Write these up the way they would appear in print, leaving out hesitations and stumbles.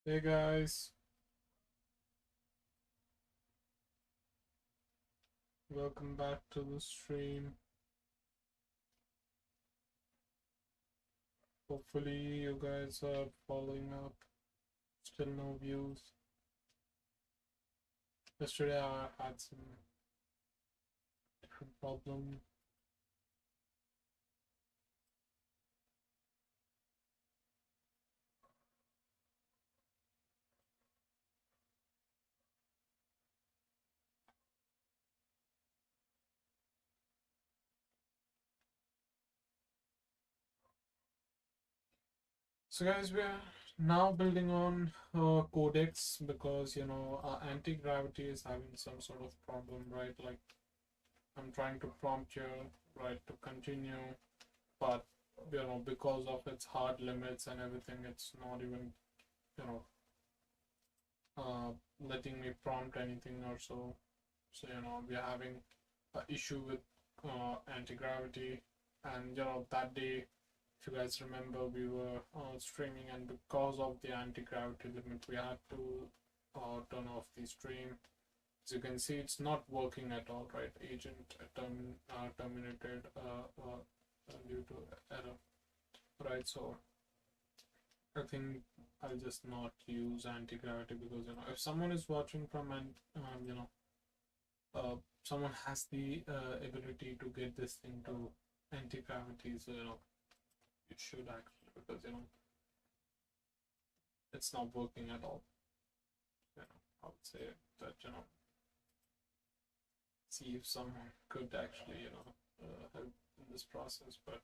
Hey guys, welcome back to the stream. Hopefully, you guys are following up. Still no views. Yesterday, I had some different problem. So, guys, we are now building on codex because anti gravity is having some sort of problem, right? Like, I'm trying to prompt you, right, to continue, but because of its hard limits and everything, it's not even, you know, uh, letting me prompt anything or so. So we're having an issue with anti-gravity, and that day, if you guys remember, we were streaming, and because of the anti-gravity limit, we had to turn off the stream. As you can see, it's not working at all, right? Agent terminated due to error, right? So I think I'll just not use anti-gravity because if someone is watching from an someone has the ability to get this thing to anti-gravity, so it should actually, because it's not working at all. I would say that see if someone could actually help in this process, but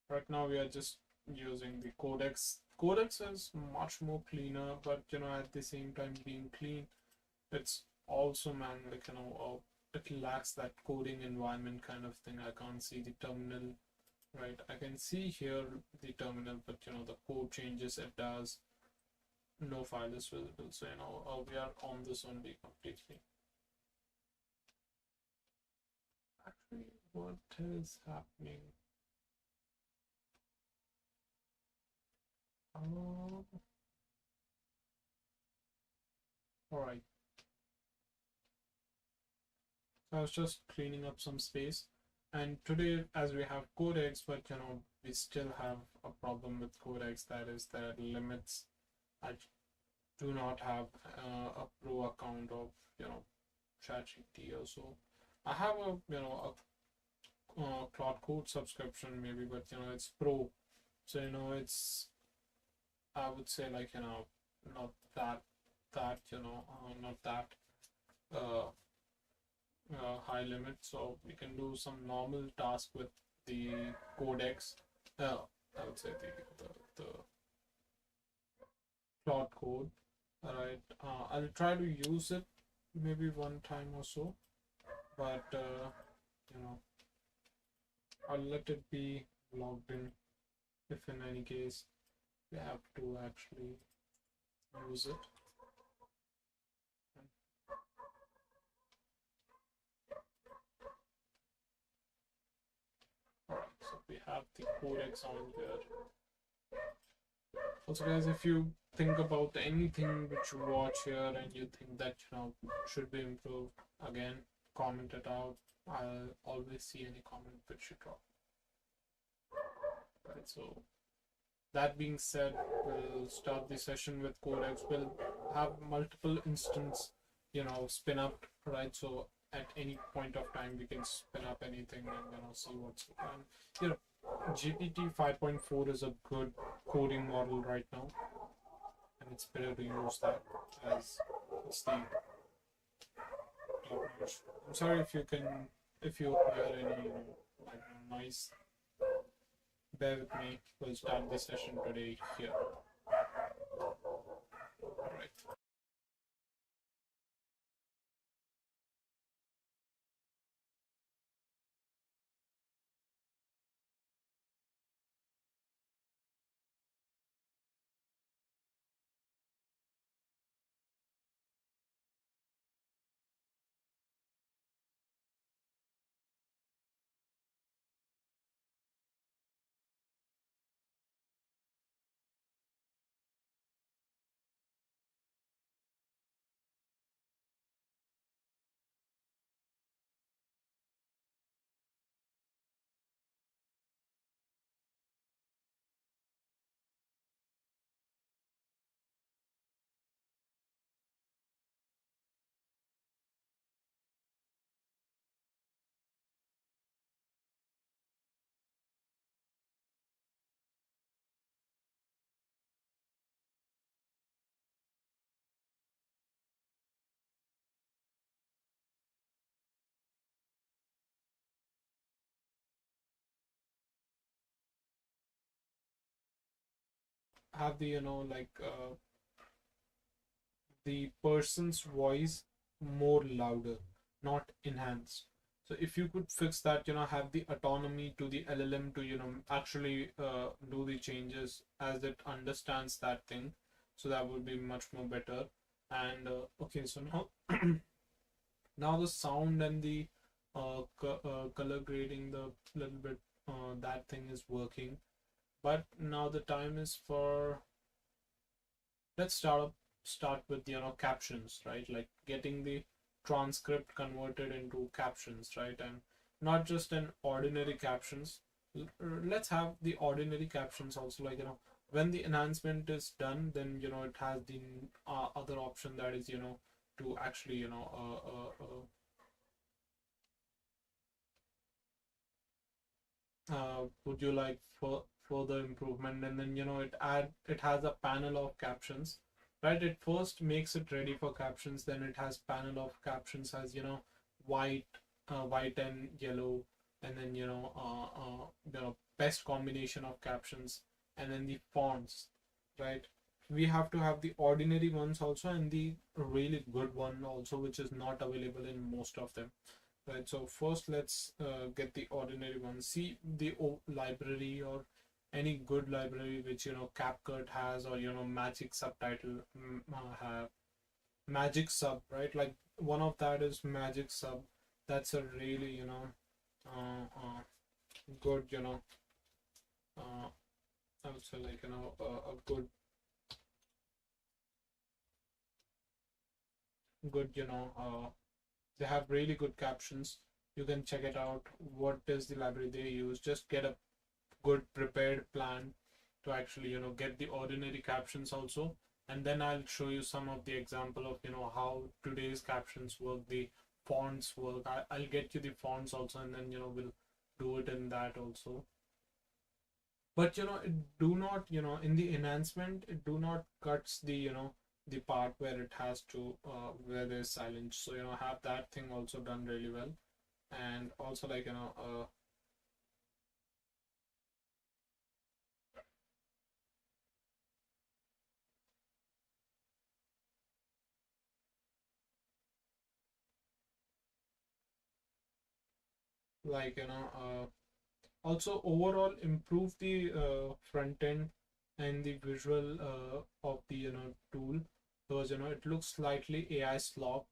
right now we are just using the codex. Codex is much more cleaner, but at the same time being clean, it's also, man, like it lacks that coding environment kind of thing. I can't see the terminal, right? I can see here the terminal, but the code changes, it does. No file is visible, so we are on this only completely. Actually, what is happening? Oh, all right. I was just cleaning up some space, and today, as we have codex, but we still have a problem with codex. That is, that limits. I do not have a pro account of ChatGPT or so. I have a Cloud Code subscription maybe, but it's pro, so it's, I would say, like not that not that uh, high limit, so we can do some normal task with the codex. I would say the Cloud Code. Alright, I'll try to use it maybe one time or so, but you know I'll let it be logged in if in any case we have to actually use it. Alright, so we have the codex on here. Also, guys, if you think about anything which you watch here and you think that should be improved, again, comment it out. I'll always see any comment which you drop. Right, so that being said, we'll start the session with codex. We'll have multiple instance, spin up, right? So at any point of time, we can spin up anything and see what's, and GPT 5.4 is a good coding model right now, and it's better to use that as it's the top notch. I'm sorry if you hear any noise. Bear with me. We'll start the session today here. All right. have the like the person's voice more louder, not enhanced. So if you could fix that, have the autonomy to the LLM to actually do the changes as it understands that thing, so that would be much more better. And okay, so now now the sound and the color grading, the little bit that thing is working. But now the time is for, let's start with captions, right? Like getting the transcript converted into captions, right? And not just an ordinary captions. Let's have the ordinary captions also, like when the enhancement is done, then it has the other option, that is to actually would you like for further improvement, and then it has a panel of captions, right? It first makes it ready for captions, then it has panel of captions as white, white and yellow, and then the best combination of captions, and then the fonts, right? We have to have the ordinary ones also, and the really good one also, which is not available in most of them. Right, so first let's get the ordinary one. See the library, or any good library which CapCut has, or Magic Subtitle have Magic Sub, right? Like one of that is Magic Sub. That's a really good I would say, like a good they have really good captions. You can check it out. What is the library they use? Just get a good prepared plan to actually get the ordinary captions also, and then I'll show you some of the example of how today's captions work, the fonts work. I'll get you the fonts also, and then we'll do it in that also. But it do not, in the enhancement, it do not cuts the the part where it has to where there's silence. So have that thing also done really well. And also, like like also overall improve the front end and the visual of the tool, because it looks slightly AI slop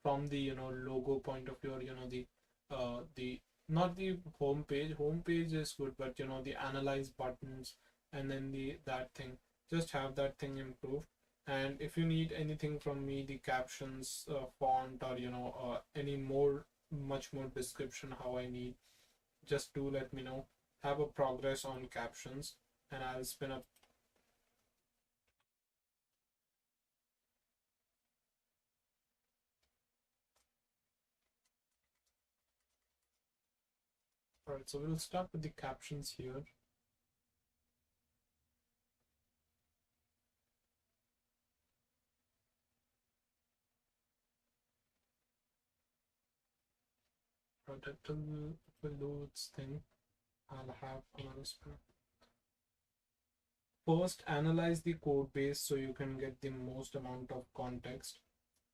from the logo point of view, or the not the home page is good, but the analyze buttons, and then the that thing, just have that thing improved. And if you need anything from me, the captions, font, or any more, much more description how I need, just do let me know. Have a progress on captions, and I'll spin up. Alright, so we'll start with the captions here. Right, it will do its thing. I'll have another spin. First, analyze the code base so you can get the most amount of context.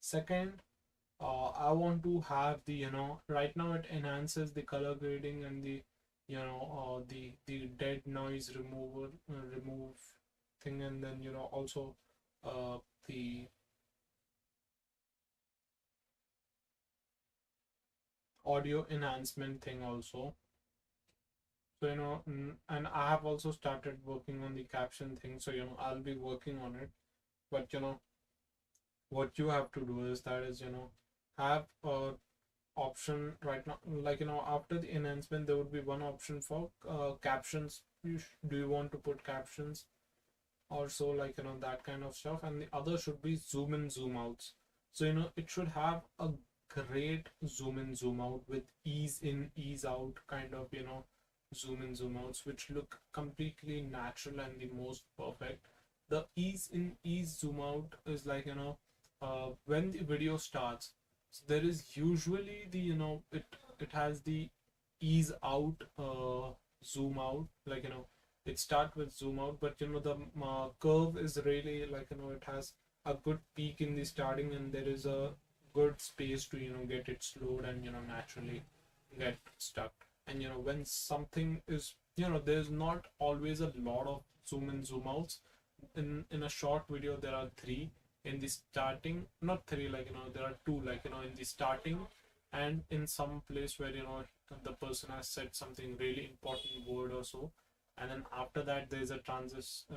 Second, I want to have the right now it enhances the color grading and the the dead noise remover remove thing, and then also the audio enhancement thing also. So and I have also started working on the caption thing, so I'll be working on it. But what you have to do is that is have a option right now, like after the enhancement there would be one option for captions. Do you want to put captions, or so, like that kind of stuff, and the other should be zoom in zoom outs. So it should have a great zoom in zoom out with ease in ease out kind of zoom in zoom outs, which look completely natural and the most perfect. The ease in ease zoom out is like when the video starts, so there is usually the it has the ease out zoom out, like it start with zoom out, but the curve is really like, it has a good peak in the starting, and there is a good space to get it slowed and naturally get stuck. And when something is, there's not always a lot of zoom in zoom outs. In a short video there are three in the starting, not three, like there are two, like in the starting, and in some place where the person has said something really important word or so, and then after that there's a transition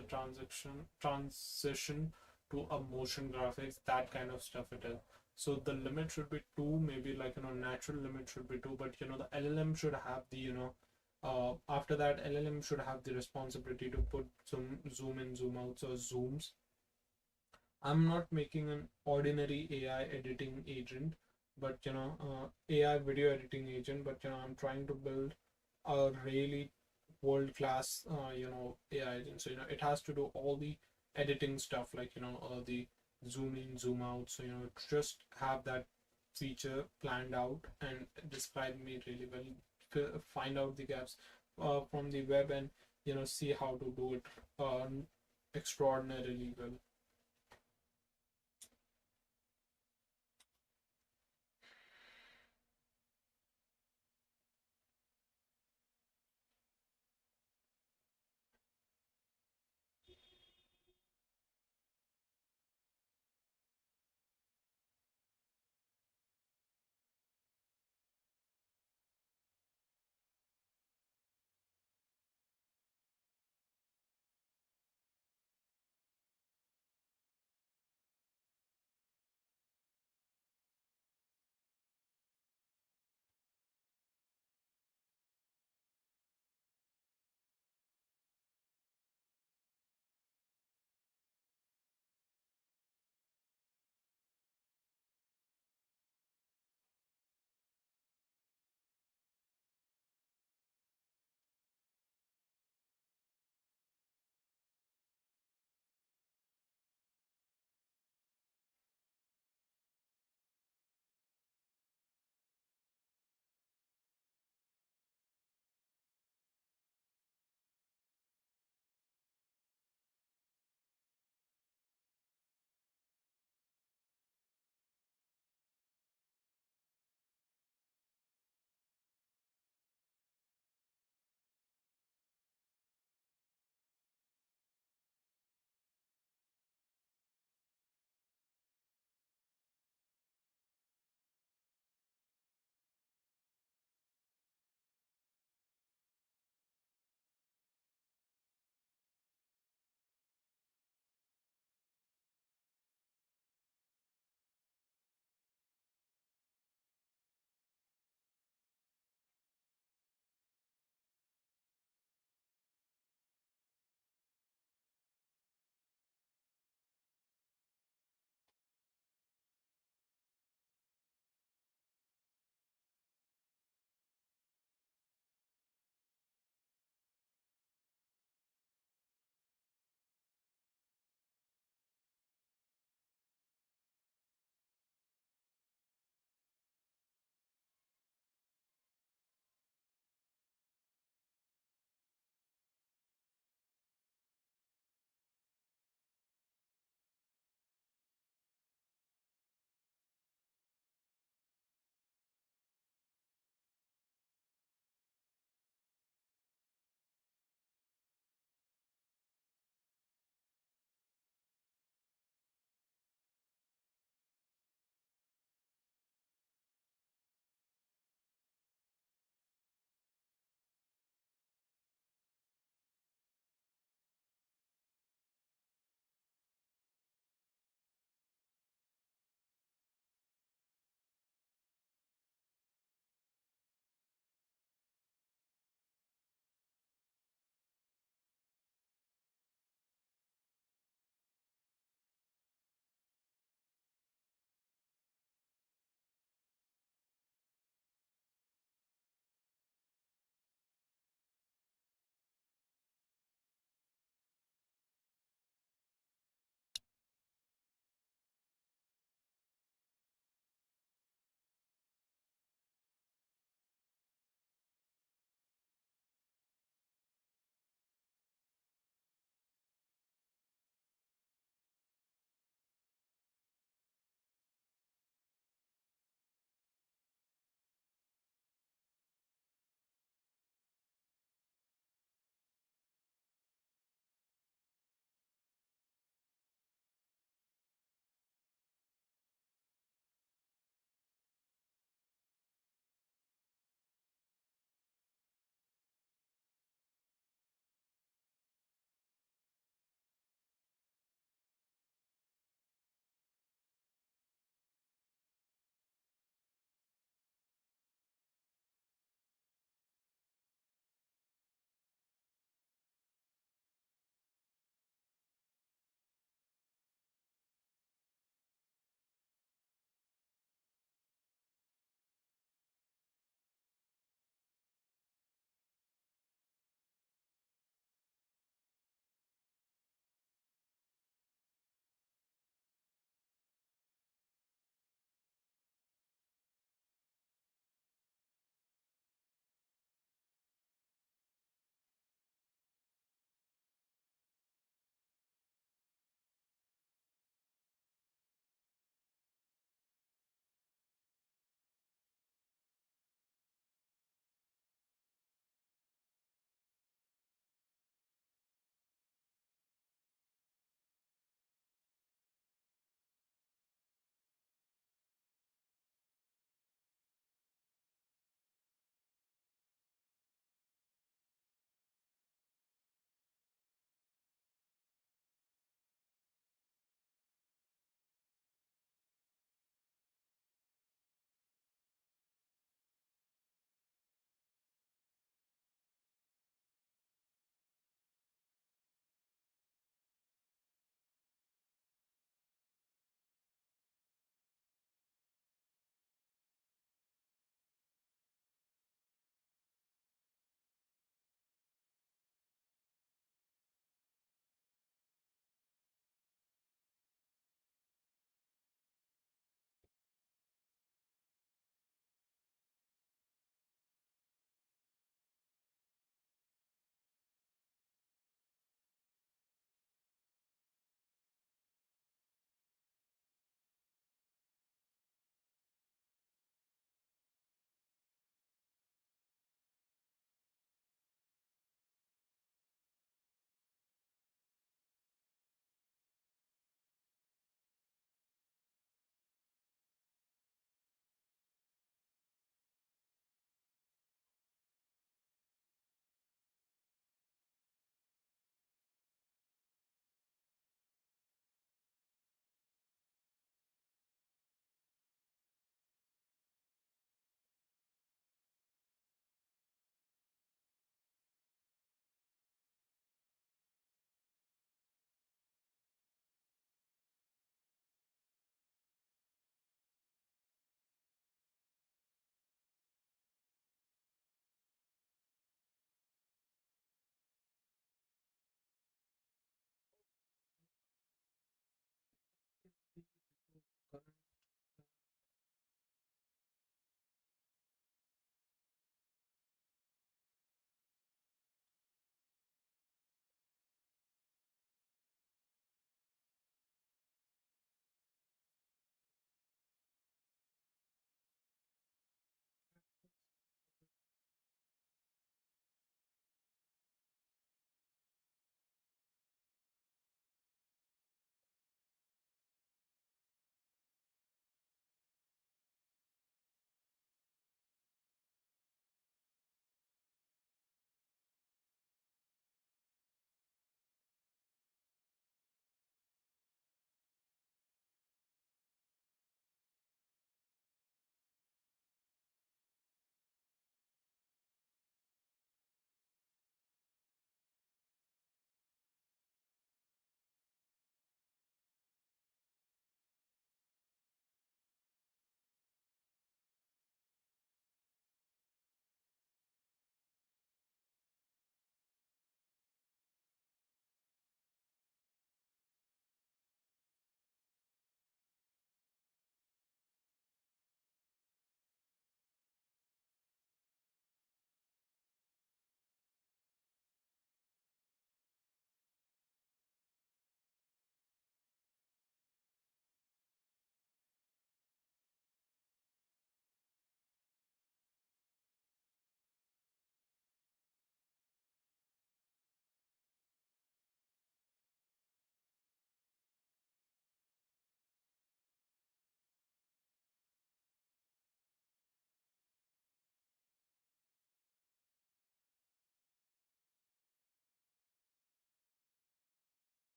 to a motion graphics, that kind of stuff it is. So the limit should be two, maybe, like natural limit should be two, but the LLM should have the after that LLM should have the responsibility to put some zoom in zoom outs or zooms. I'm not making an ordinary AI editing agent, but AI video editing agent, but I'm trying to build a really world class AI agent. So it has to do all the editing stuff, like the zoom in zoom out. So just have that feature planned out and describe me really well, find out the gaps from the web, and see how to do it extraordinarily well.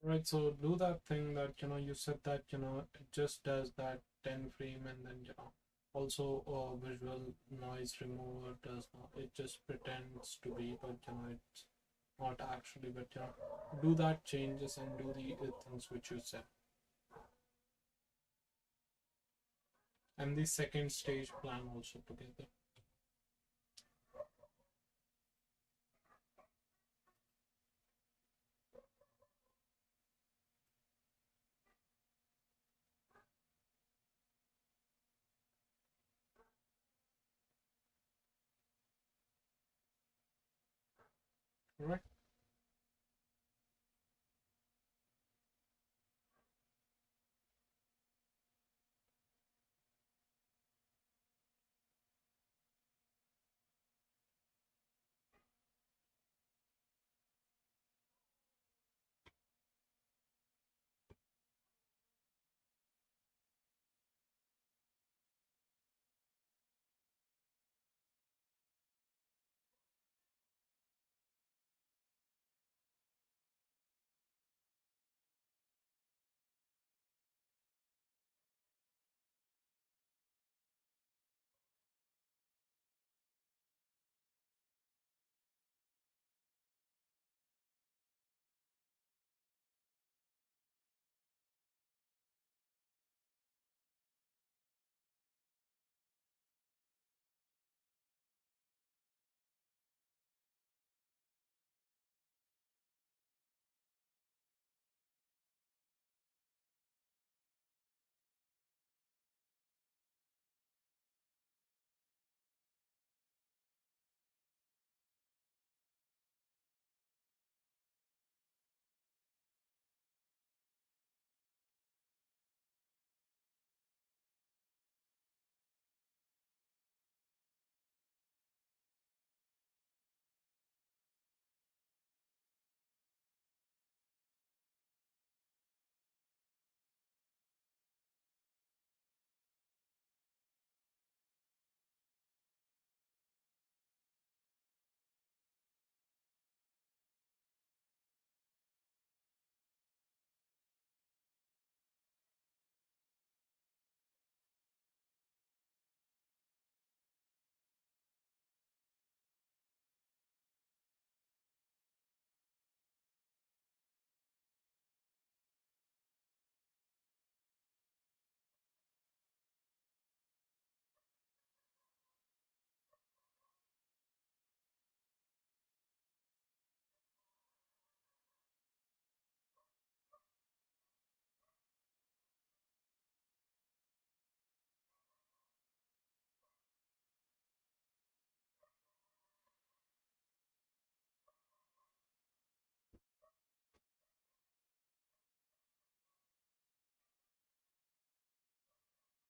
Right, so do that thing that you said that it just does that 10 frame, and then also visual noise remover does not, it just pretends to be, but it's not actually. But do that changes and do the things which you said, and the second stage plan also together. Right.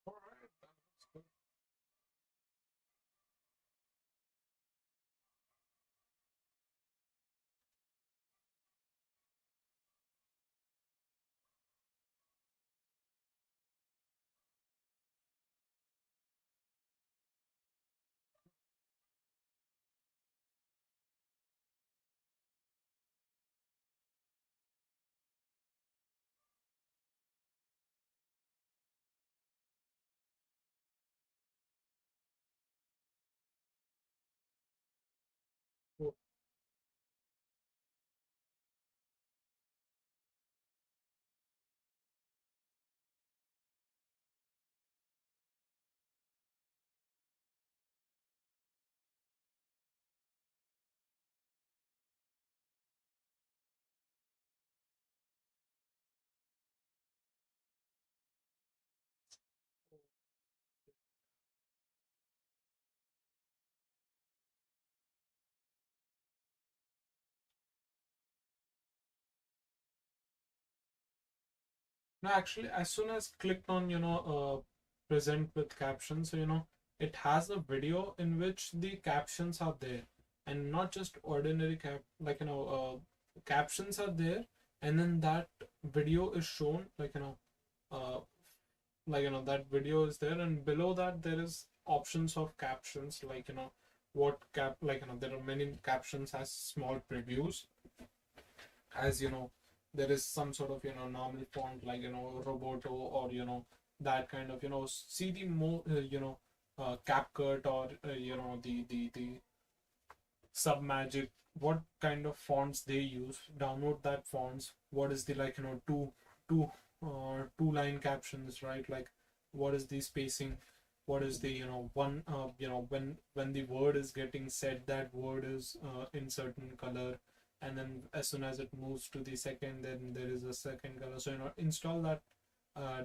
All right, that looks good. Cool. No, actually, as soon as clicked on, present with captions, so, it has a video in which the captions are there, and not just ordinary like, captions are there, and then that video is shown, uh, that video is there, and below that there is options of captions, like, what there are many captions as small previews, as there is some sort of normal font like Roboto, or that kind of see the more CapCut, or the Submagic, what kind of fonts they use. Download that fonts. What is the like two line captions, right? Like what is the spacing, what is the one when the word is getting said, that word is in certain color, and then as soon as it moves to the second, then there is a second color. So install that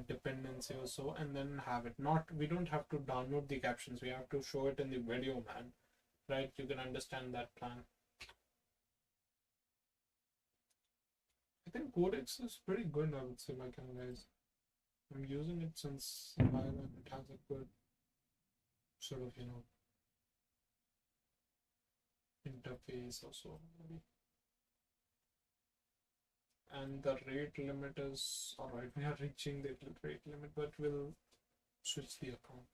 dependency or so, and then have it. Not, we don't have to download the captions, we have to show it in the video, man, right? You can understand that plan. I think Codex is pretty good, I would say, like, guys. I'm using it since a while, and it has a good sort of interface also, maybe. And the rate limit is alright. We are reaching the rate limit, but we'll switch the account.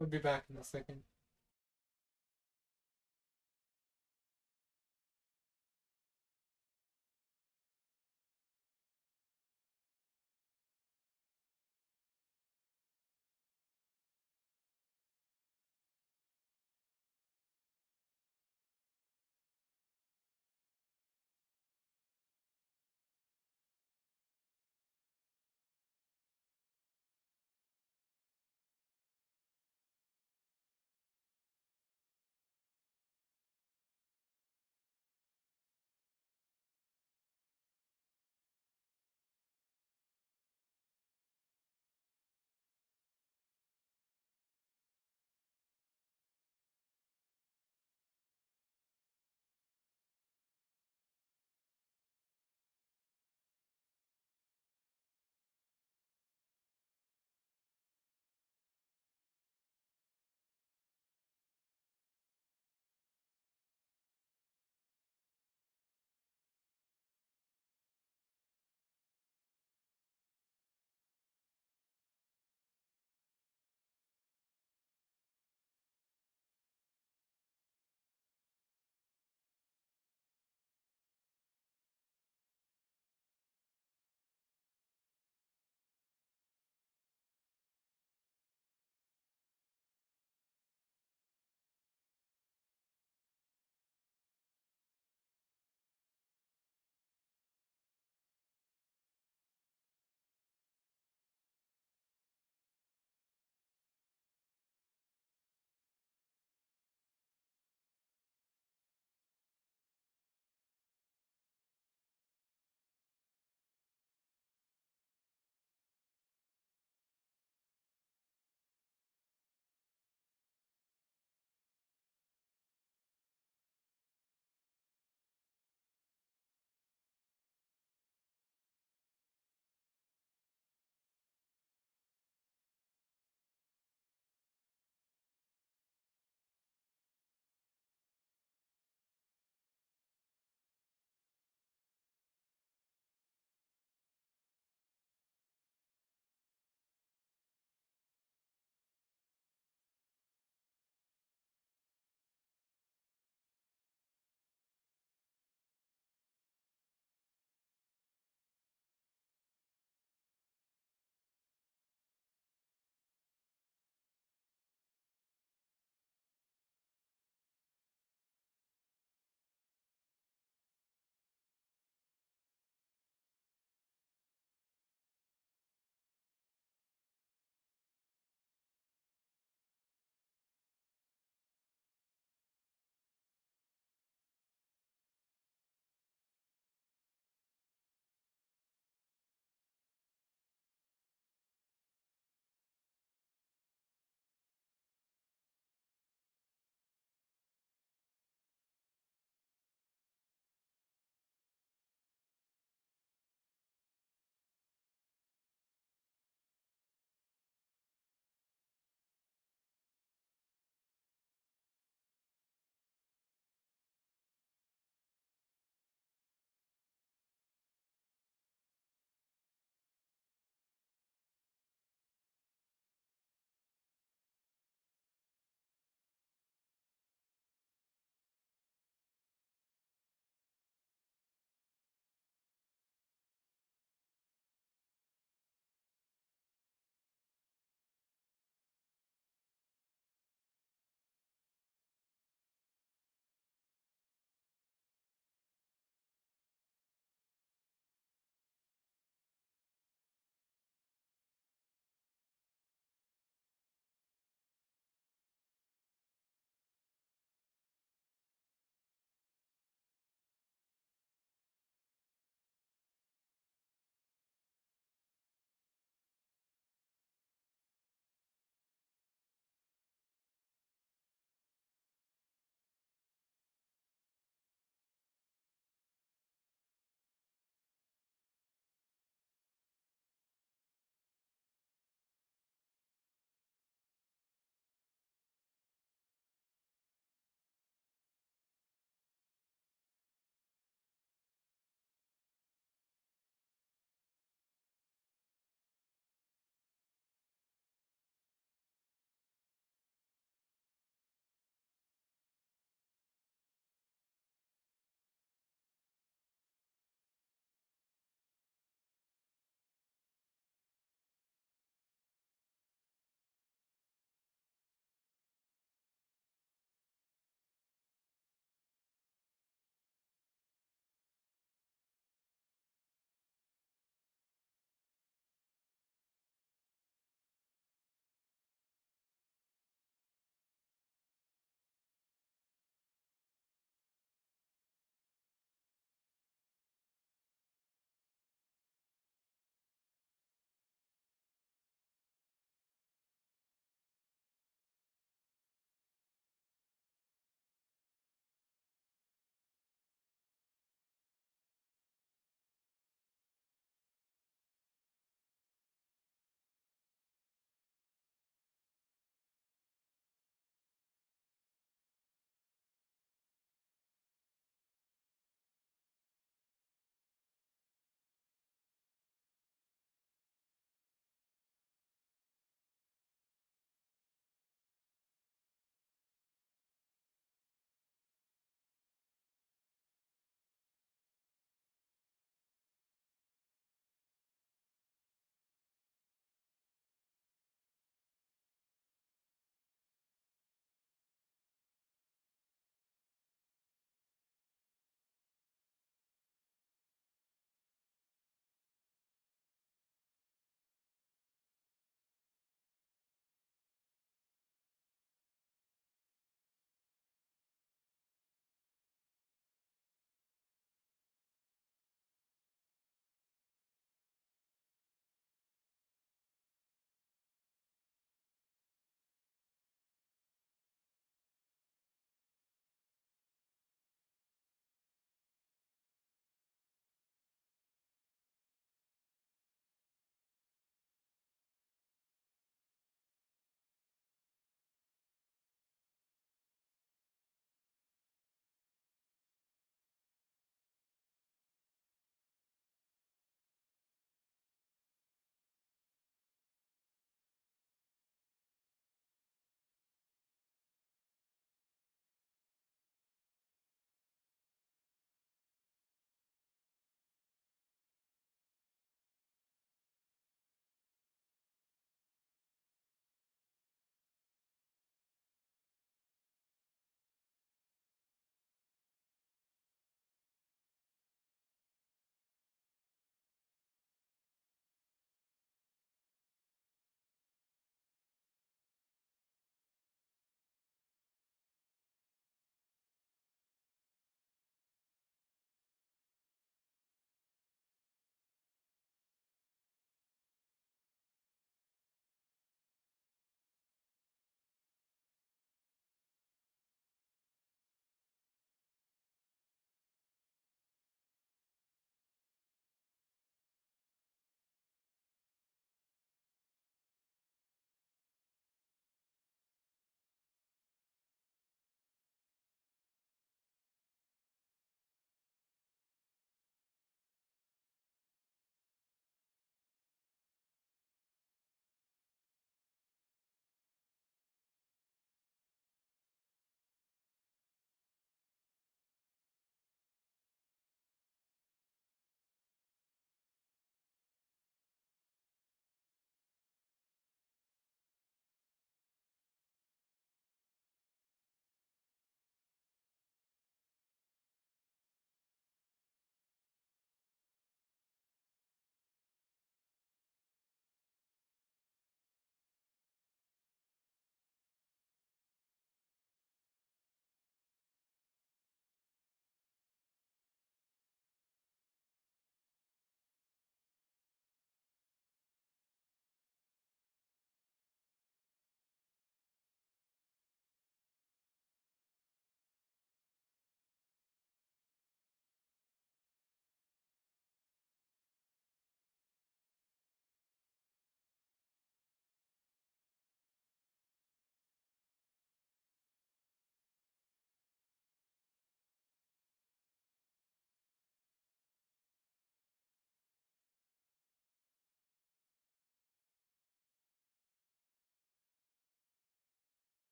I'll be back in a second.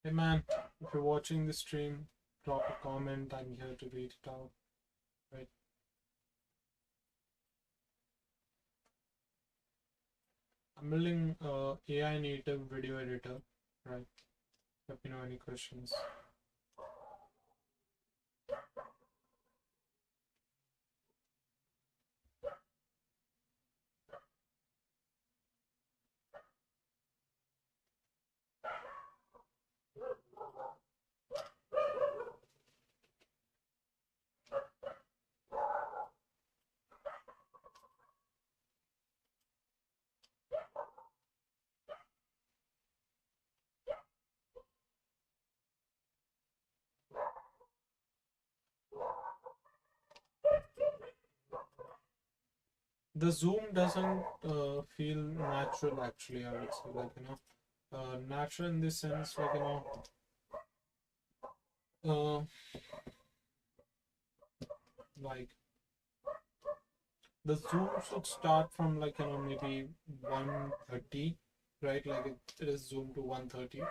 Hey man, if you're watching the stream, drop a comment. I'm here to read it out. Right. I'm building AI native video editor. Right. Let me know any questions. The zoom doesn't feel natural actually, I would say. Natural in this sense, uh, like the zoom should start from maybe 130, right? It is zoomed to 130,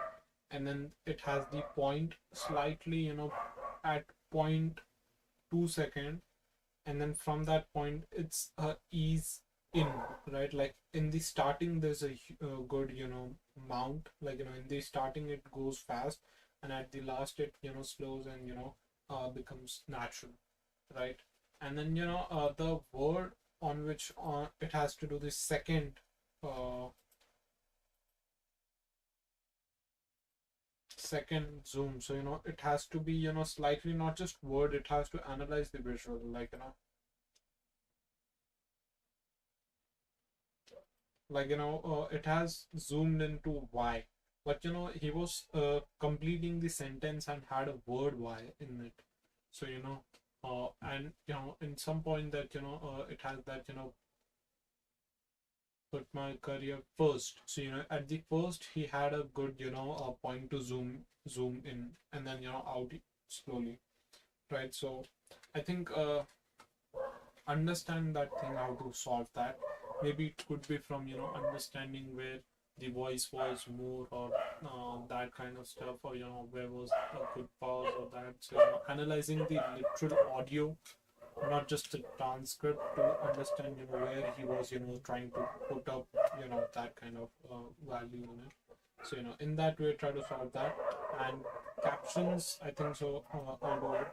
and then it has the point slightly, at point 2 second, and then from that point it's ease in, right? Like in the starting there's a good mount, in the starting it goes fast, and at the last it slows and becomes natural, right? And then the word on which it has to do the uh, second zoom, so it has to be slightly, not just word, it has to analyze the visual, it has zoomed into y, but he was completing the sentence and had a word y in it. So and in some point that it has that put my career first. So at the first he had a good point to zoom in, and then out slowly, right? So I think understand that thing, how to solve that. Maybe it could be from understanding where the voice was more, or that kind of stuff, or where was a good pause or that. So analyzing the literal audio, not just the transcript, to understand where he was trying to put up that kind of value in it. So in that way try to solve that. And captions, I think so, although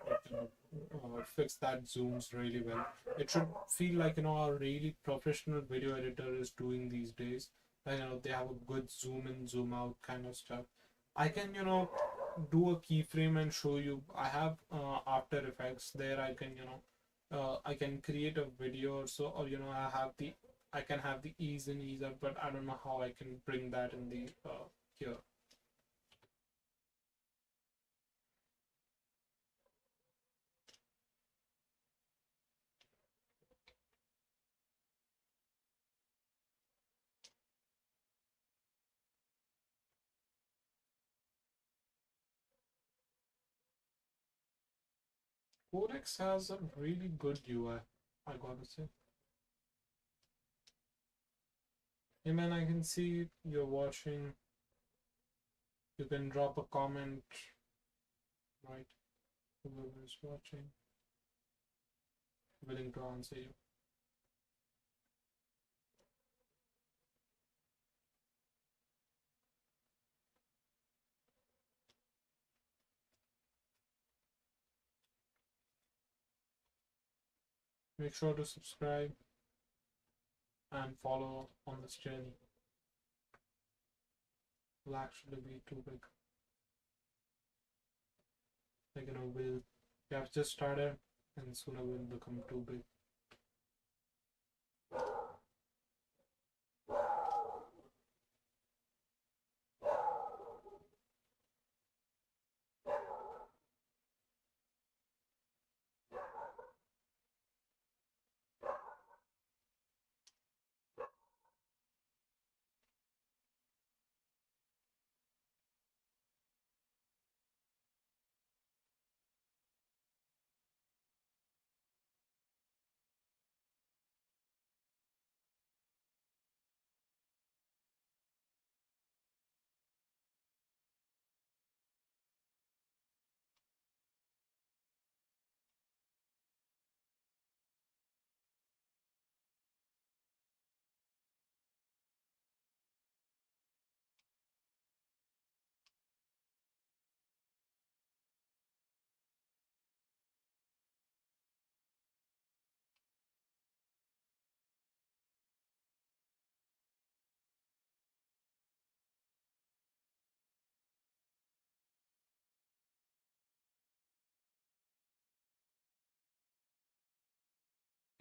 fix that zooms really well, it should feel like a really professional video editor is doing these days. Like, they have a good zoom in zoom out kind of stuff. I can do a keyframe and show you. I have After Effects. There I can I can create a video or so, or I can have the ease in ease out, but I don't know how I can bring that in the here. Codex has a really good UI, I gotta say. Hey man, I can see you're watching. You can drop a comment, right? Whoever is watching, willing to answer you. Make sure to subscribe and follow on this journey. Will actually be too big. We have just started, and sooner will become too big.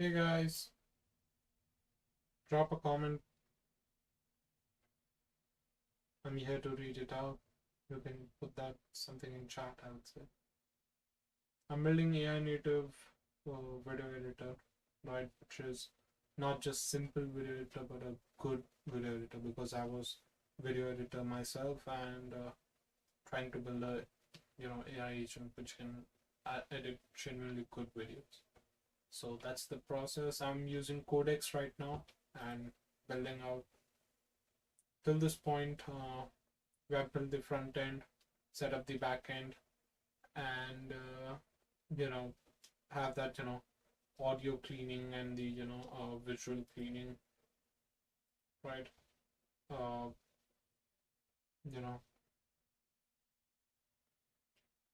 Hey guys, drop a comment. I'm here to read it out. You can put that something in chat, I would say. I'm building AI native video editor, right? Which is not just simple video editor, but a good video editor, because I was video editor myself and trying to build a AI agent which can edit genuinely good videos. So that's the process. I'm using Codex right now and building out. Till this point, we have built the front end, set up the back end, and you know have that audio cleaning and the visual cleaning, right? Uh, you know,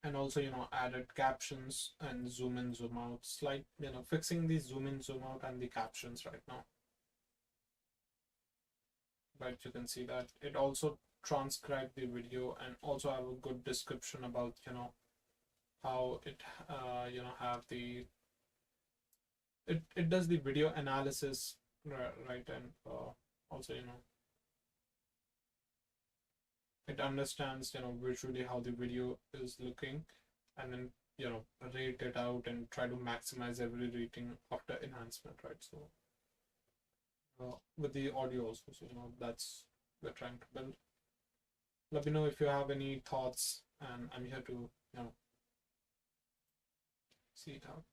and also added captions and zoom in, zoom out, slight fixing the zoom in, zoom out, and the captions right now. Right, you can see that it also transcribed the video and also have a good description about how it have the it does the video analysis, right? And also it understands visually how the video is looking, and then rate it out and try to maximize every rating after enhancement, right? So with the audio also, so that's we're trying to build. Let me know if you have any thoughts, and I'm here to see it out.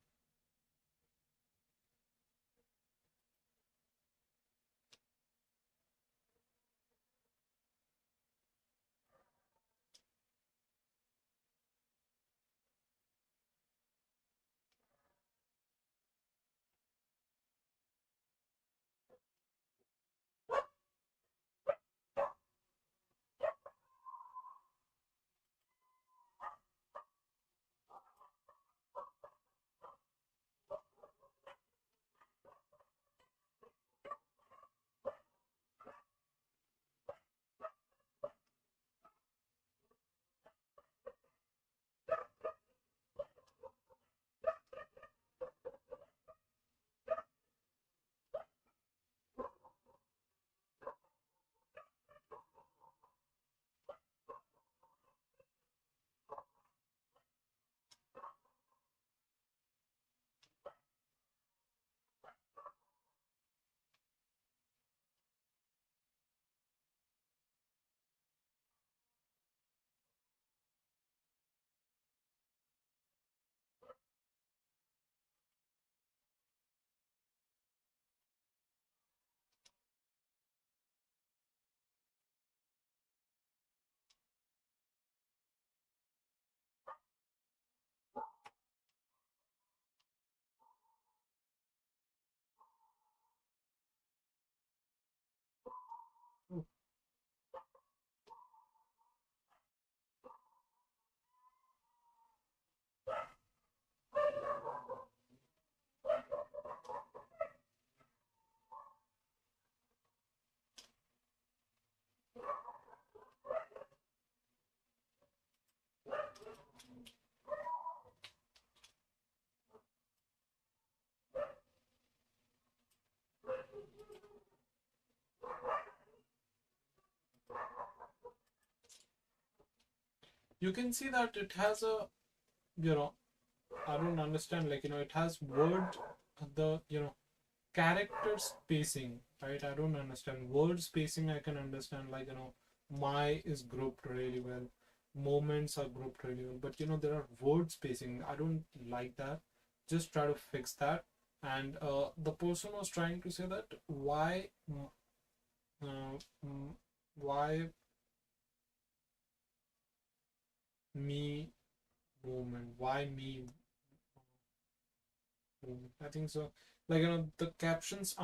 You can see that it has a you know I don't understand, like it has word, the character spacing, right? I don't understand word spacing. I can understand, like my is grouped really well, moments are grouped really well, but there are word spacing. I don't like that. Just try to fix that. And the person was trying to say that uh, mm, why me movement, why me movement? I think so. Like the captions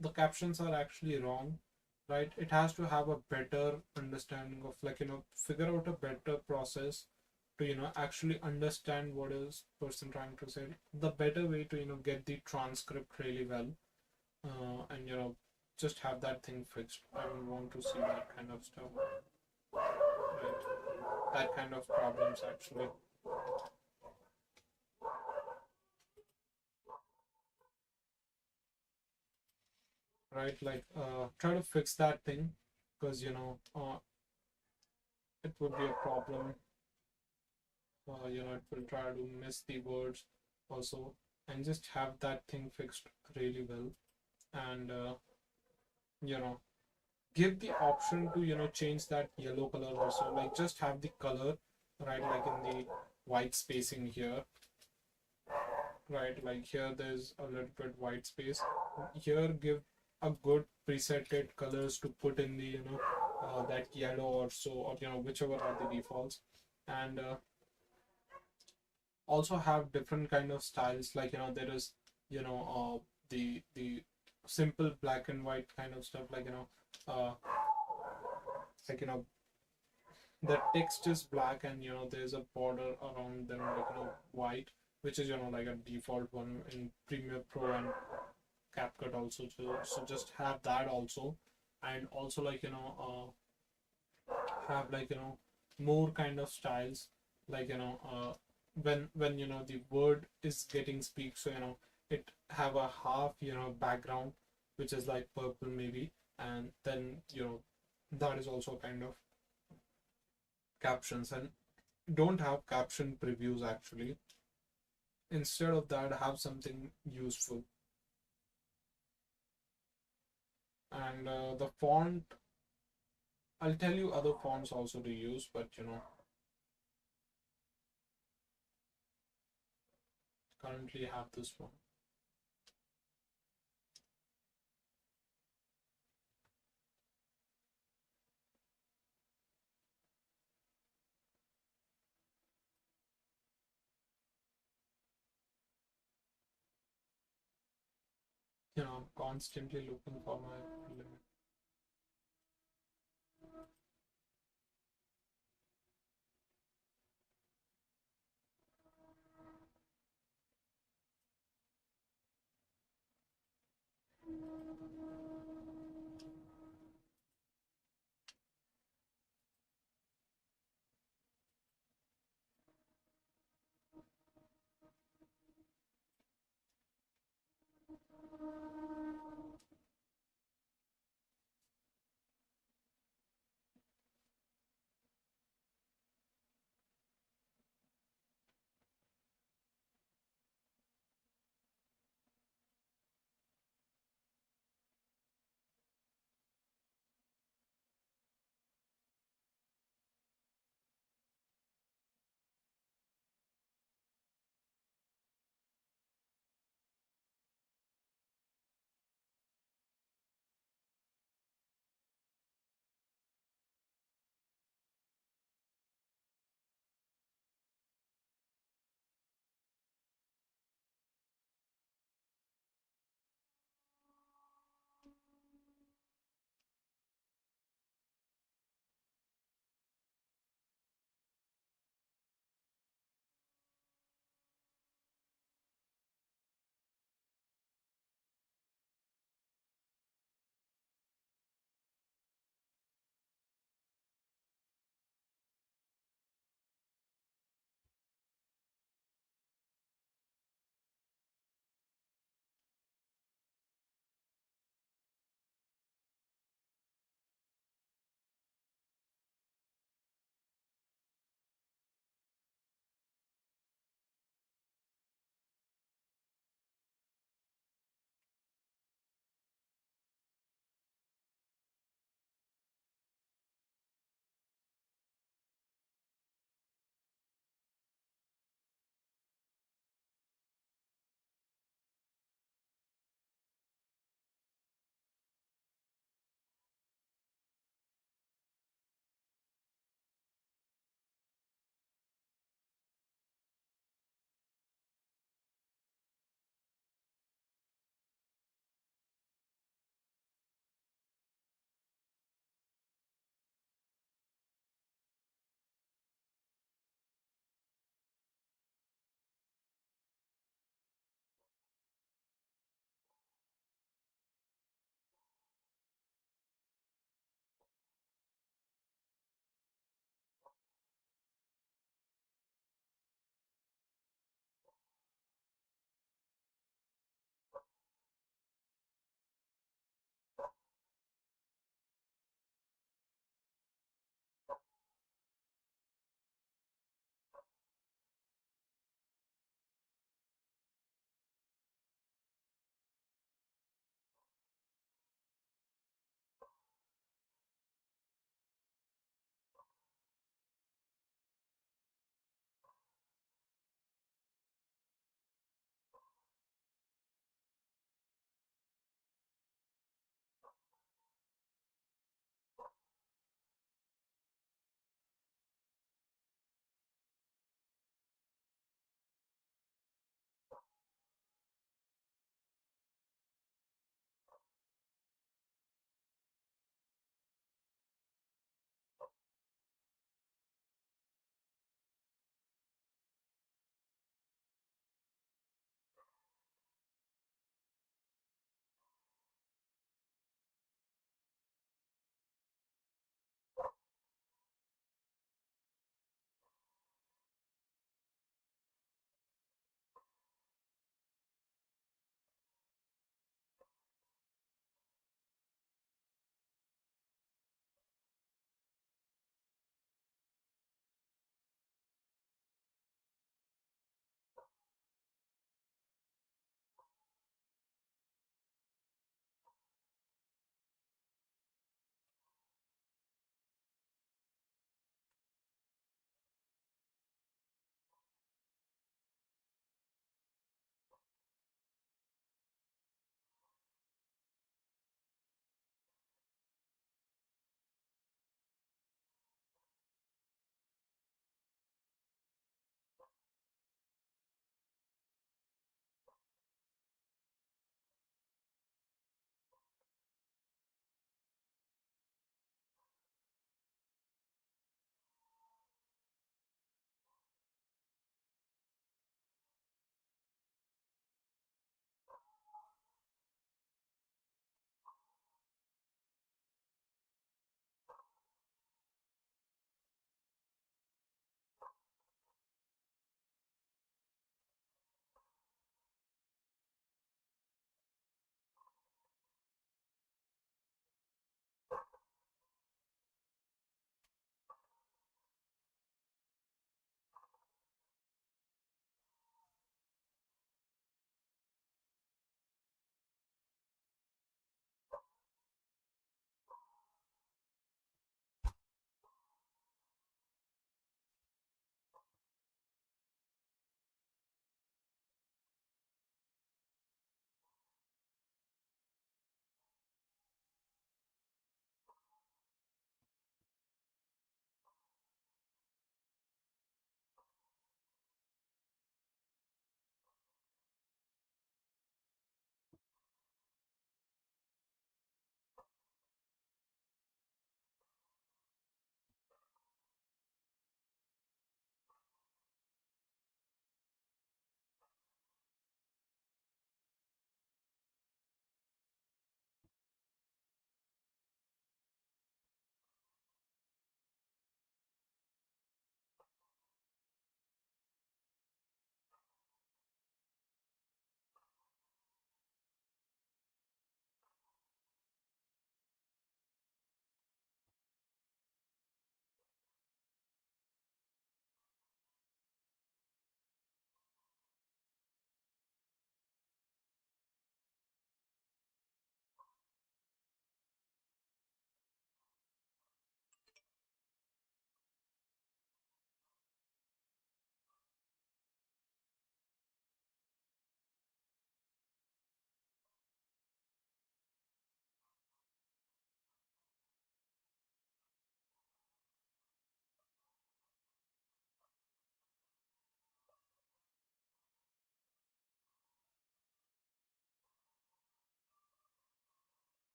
the captions are actually wrong, right? It has to have a better understanding of, like figure out a better process to actually understand what is person trying to say. The better way to get the transcript really well, and just have that thing fixed. I don't want to see that kind of stuff, right? That kind of problems actually. right? Like try to fix that thing, because it would be a problem. It will try to miss the words also, and just have that thing fixed really well. And you know give the option to change that yellow color also, like just have the color, right, like in the white spacing here, right, like here there's a little bit white space here. Give a good presetted colors to put in the that yellow or so, or whichever are the defaults. And also have different kind of styles, like there is the simple black and white kind of stuff, like uh like the text is black, and there's a border around them, like white, which is like a default one in Premiere Pro and CapCut also too. So just have that also. And also, like have, like more kind of styles, like when the word is getting speak, so it have a half background, which is like purple maybe, and then that is also kind of captions. And don't have caption previews actually. Instead of that, have something useful. And the font, I'll tell you other fonts also to use, but currently have this one. I'm constantly looking for my limit.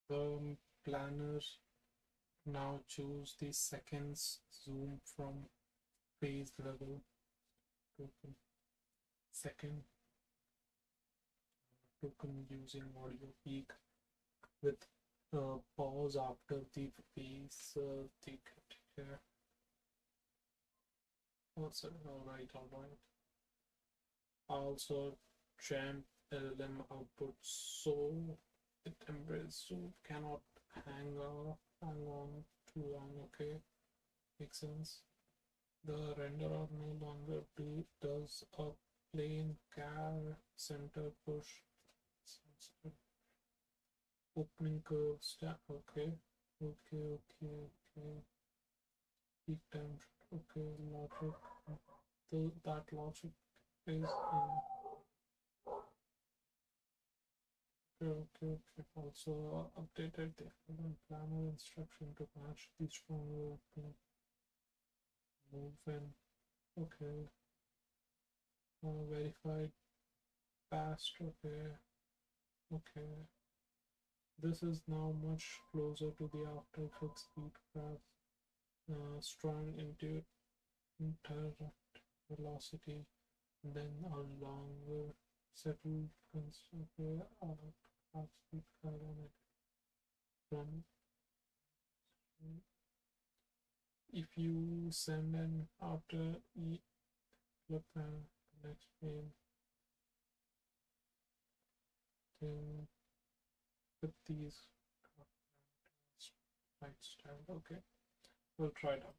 The planner now choose the seconds zoom from phase level token second token using audio peak with pause after the phase ticket here. Also, all right. Also, champ LLM output so it embraces so cannot hang on too long. Okay, makes sense. The renderer no longer does a plain char center push. Opening curve stack. Okay. Peak time. Okay, logic. That logic is in. Okay. Also updated the planner instruction to match the stronger move in. Okay. Verified past. Okay. This is now much closer to the after speed graph. Strong interrupt velocity, then a longer settled constant half speed kilometer from. If you send an after flip and next frame, then with these lifestyle. Okay, we'll try it out.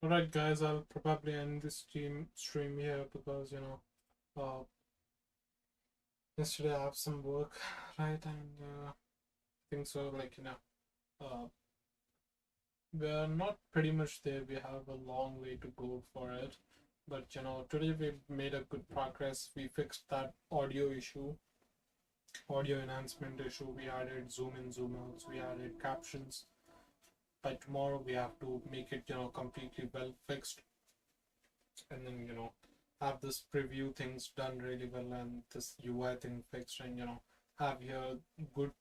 Alright guys, I'll probably end this stream here because yesterday I have some work, right? And I think so, like, uh, we're not pretty much there. We have a long way to go for it. But today we made a good progress. We fixed that audio enhancement issue. We added zoom in, zoom outs. We added captions. By tomorrow, we have to make it, completely well fixed, and then have this preview things done really well, and this UI thing fixed, and have here good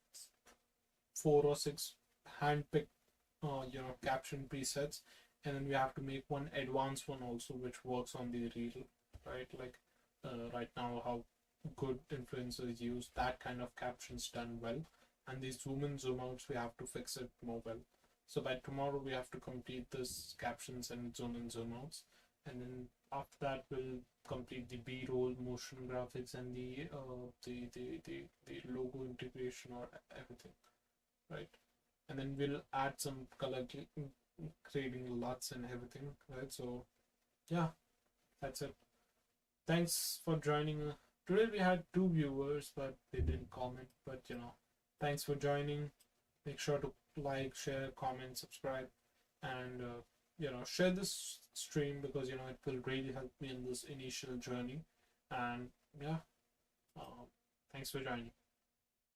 4 or 6 hand-picked caption presets, and then we have to make one advanced one also which works on the reel, right? Like right now how good influencers use that kind of captions done well, and these zoom in zoom outs we have to fix it more well. So by tomorrow we have to complete this captions and zoom in zoom outs, and then after that we'll complete the b-roll motion graphics and the logo integration or everything, right? And then we'll add some color grading LUTs and everything, right? So yeah, that's it. Thanks for joining. Today we had 2 viewers, but they didn't comment. But thanks for joining. Make sure to like, share, comment, subscribe, and share this stream because it will really help me in this initial journey. And yeah, thanks for joining.